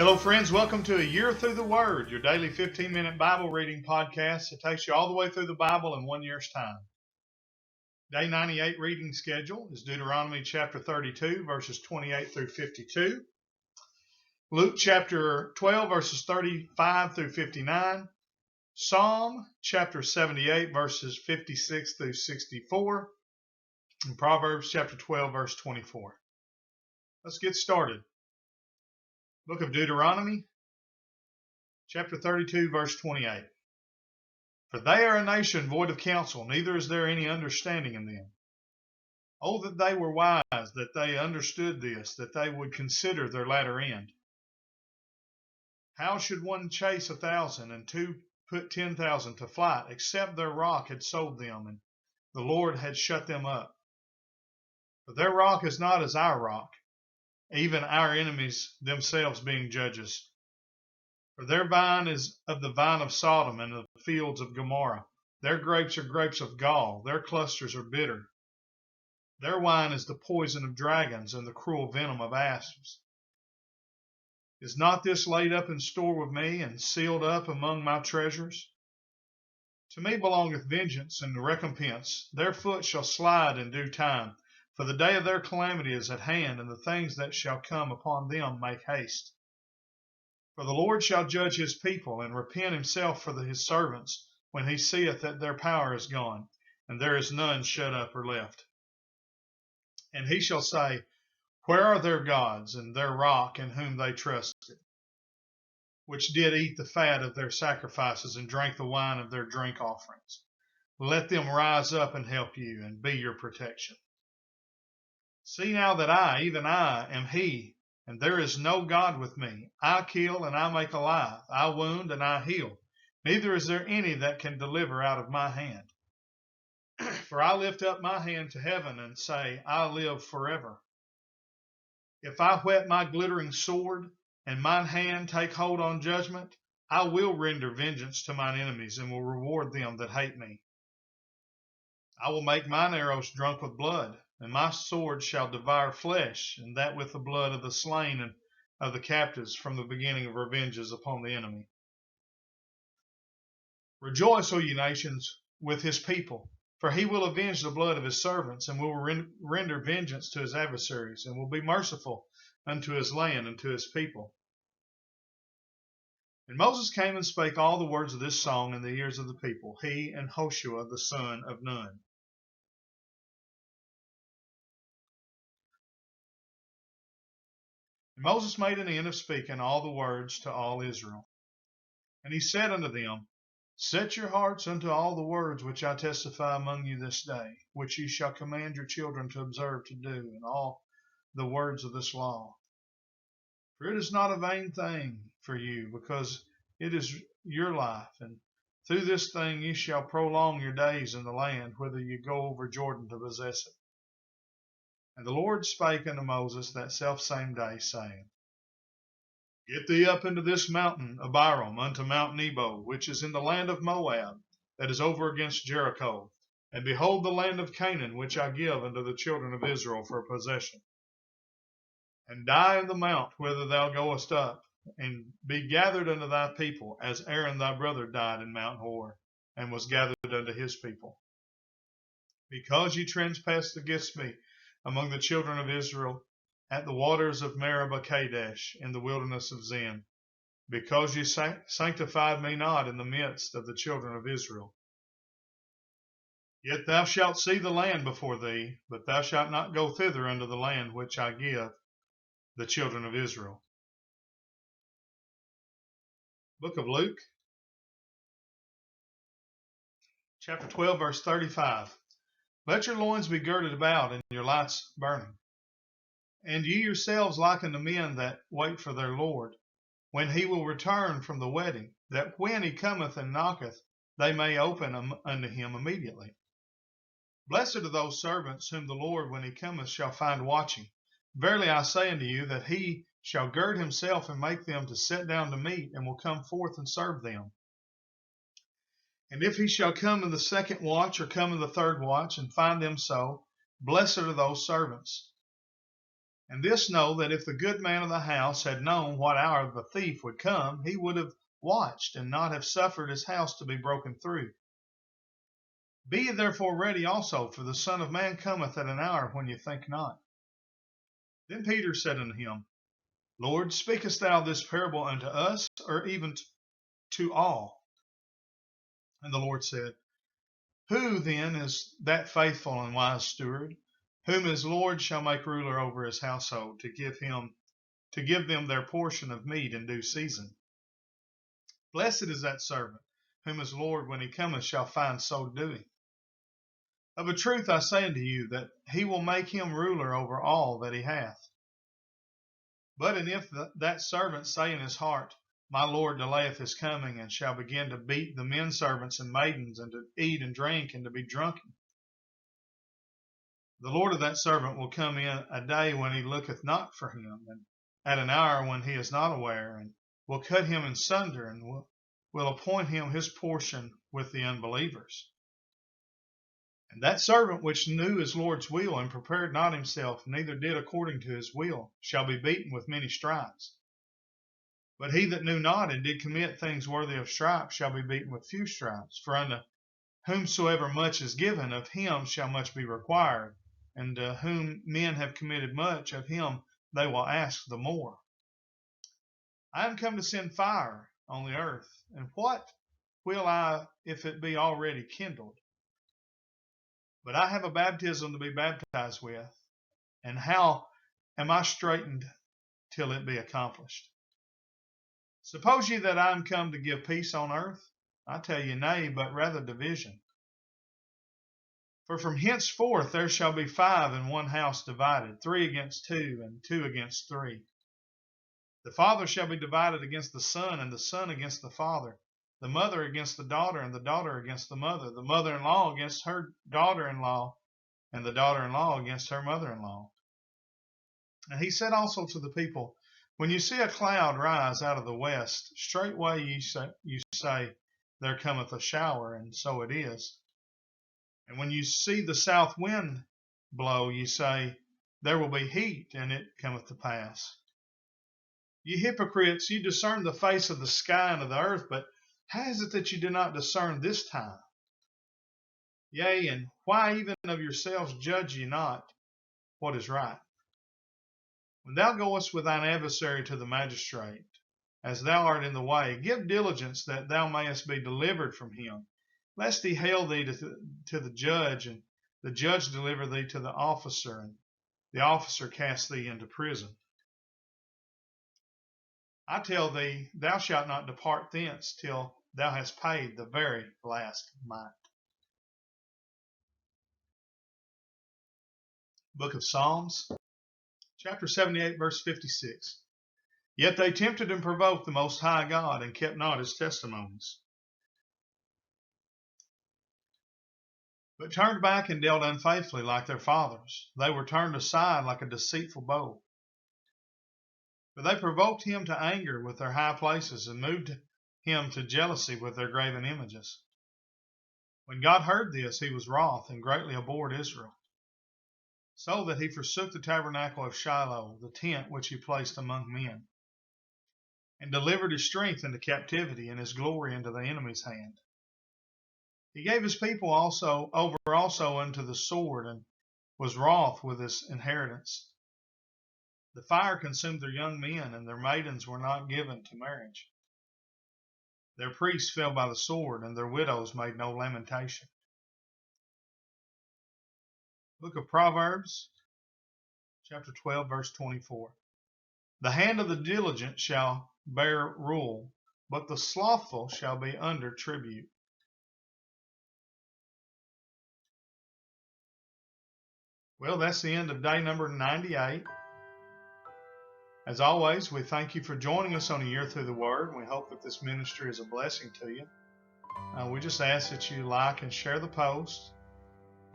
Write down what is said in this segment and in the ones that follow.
Hello, friends. Welcome to A Year Through the Word, your daily 15-minute Bible reading podcast that takes you all the way through the Bible in 1 year's time. Day 98 reading schedule is Deuteronomy chapter 32, verses 28 through 52. Luke chapter 12, verses 35 through 59. Psalm chapter 78, verses 56 through 64. And Proverbs chapter 12, verse 24. Let's get started. Book of Deuteronomy, chapter 32, verse 28. For they are a nation void of counsel, neither is there any understanding in them. Oh, that they were wise, that they understood this, that they would consider their latter end. How should one chase 1,000 and two put 10,000 to flight, except their rock had sold them, and the Lord had shut them up? For their rock is not as our rock, even our enemies themselves being judges. For their vine is of the vine of Sodom and of the fields of Gomorrah. Their grapes are grapes of gall, their clusters are bitter. Their wine is the poison of dragons and the cruel venom of asps. Is not this laid up in store with me and sealed up among my treasures? To me belongeth vengeance and recompense. Their foot shall slide in due time. For the day of their calamity is at hand, and the things that shall come upon them make haste. For the Lord shall judge his people, and repent himself for his servants, when he seeth that their power is gone, and there is none shut up or left. And he shall say, Where are their gods, and their rock in whom they trusted, which did eat the fat of their sacrifices, and drank the wine of their drink offerings? Let them rise up and help you, and be your protection. See now that I, even I, am he, and there is no God with me. I kill and I make alive. I wound and I heal. Neither is there any that can deliver out of my hand. For I lift up my hand to heaven and say, I live forever. If I whet my glittering sword, and mine hand take hold on judgment, I will render vengeance to mine enemies, and will reward them that hate me. I will make mine arrows drunk with blood, and my sword shall devour flesh, and that with the blood of the slain and of the captives, from the beginning of revenges upon the enemy. Rejoice, O ye nations, with his people, for he will avenge the blood of his servants, and will render vengeance to his adversaries, and will be merciful unto his land and to his people. And Moses came and spake all the words of this song in the ears of the people, he and Hoshua the son of Nun. And Moses made an end of speaking all the words to all Israel. And he said unto them, Set your hearts unto all the words which I testify among you this day, which ye shall command your children to observe to do, and all the words of this law. For it is not a vain thing for you, because it is your life, and through this thing ye shall prolong your days in the land, whither ye go over Jordan to possess it. And the Lord spake unto Moses that selfsame day, saying, Get thee up into this mountain Abiram, unto Mount Nebo, which is in the land of Moab, that is over against Jericho. And behold the land of Canaan, which I give unto the children of Israel for a possession. And die in the mount whither thou goest up, and be gathered unto thy people, as Aaron thy brother died in Mount Hor, and was gathered unto his people. Because ye trespassed against me among the children of Israel, at the waters of Meribah Kadesh, in the wilderness of Zin, because ye sanctified me not in the midst of the children of Israel. Yet thou shalt see the land before thee, but thou shalt not go thither unto the land which I give the children of Israel. Book of Luke, chapter 12, verse 35. Let your loins be girded about, and your lights burning. And ye yourselves like unto men that wait for their Lord, when he will return from the wedding, that when he cometh and knocketh, they may open unto him immediately. Blessed are those servants whom the Lord, when he cometh, shall find watching. Verily I say unto you, that he shall gird himself and make them to sit down to meat, and will come forth and serve them. And if he shall come in the second watch, or come in the third watch, and find them so, blessed are those servants. And this know that if the good man of the house had known what hour the thief would come, he would have watched and not have suffered his house to be broken through. Be ye therefore ready also, for the Son of Man cometh at an hour when ye think not. Then Peter said unto him, Lord, speakest thou this parable unto us, or even to all? And the Lord said, Who then is that faithful and wise steward, whom his Lord shall make ruler over his household, to give them their portion of meat in due season? Blessed is that servant, whom his Lord, when he cometh, shall find so doing. Of a truth I say unto you, that he will make him ruler over all that he hath. But and if that servant say in his heart, My Lord delayeth his coming, and shall begin to beat the men servants and maidens, and to eat and drink, and to be drunken, the Lord of that servant will come in a day when he looketh not for him, and at an hour when he is not aware, and will cut him in sunder, and will appoint him his portion with the unbelievers. And that servant which knew his Lord's will, and prepared not himself, neither did according to his will, shall be beaten with many stripes. But he that knew not, and did commit things worthy of stripes, shall be beaten with few stripes. For unto whomsoever much is given, of him shall much be required. And to whom men have committed much, of him they will ask the more. I am come to send fire on the earth, and what will I if it be already kindled? But I have a baptism to be baptized with, and how am I straitened till it be accomplished? Suppose ye that I am come to give peace on earth? I tell you, nay, but rather division. For from henceforth there shall be 5 in one house divided, 3 against 2, and 2 against 3. The father shall be divided against the son, and the son against the father, the mother against the daughter, and the daughter against the mother-in-law against her daughter-in-law, and the daughter-in-law against her mother-in-law. And he said also to the people, When you see a cloud rise out of the west, straightway you say, There cometh a shower, and so it is. And when you see the south wind blow, you say, There will be heat, and it cometh to pass. Ye hypocrites, you discern the face of the sky and of the earth, but how is it that you do not discern this time? Yea, and why even of yourselves judge ye not what is right? When thou goest with thine adversary to the magistrate, as thou art in the way, give diligence that thou mayest be delivered from him, lest he hale thee to the judge, and the judge deliver thee to the officer, and the officer cast thee into prison. I tell thee, thou shalt not depart thence till thou hast paid the very last mite. Book of Psalms, chapter 78, verse 56. Yet they tempted and provoked the Most High God, and kept not his testimonies, but turned back and dealt unfaithfully like their fathers. They were turned aside like a deceitful bow. For they provoked him to anger with their high places, and moved him to jealousy with their graven images. When God heard this, he was wroth, and greatly abhorred Israel, so that he forsook the tabernacle of Shiloh, the tent which he placed among men, and delivered his strength into captivity, and his glory into the enemy's hand. He gave his people also unto the sword, and was wroth with his inheritance. The fire consumed their young men, and their maidens were not given to marriage. Their priests fell by the sword, and their widows made no lamentation. Book of Proverbs, chapter 12, verse 24. The hand of the diligent shall bear rule, but the slothful shall be under tribute. Well, that's the end of day number 98. As always, we thank you for joining us on A Year Through the Word, and we hope that this ministry is a blessing to you. We just ask that you like and share the post.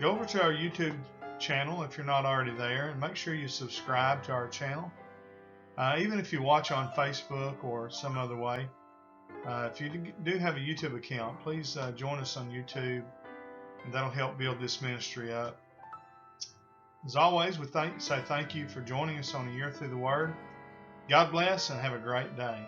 Go over to our YouTube channel if you're not already there, and make sure you subscribe to our channel. Even if you watch on Facebook or some other way, if you do have a YouTube account, please join us on YouTube, and that'll help build this ministry up. As always, we say thank you for joining us on A Year Through the Word. God bless and have a great day.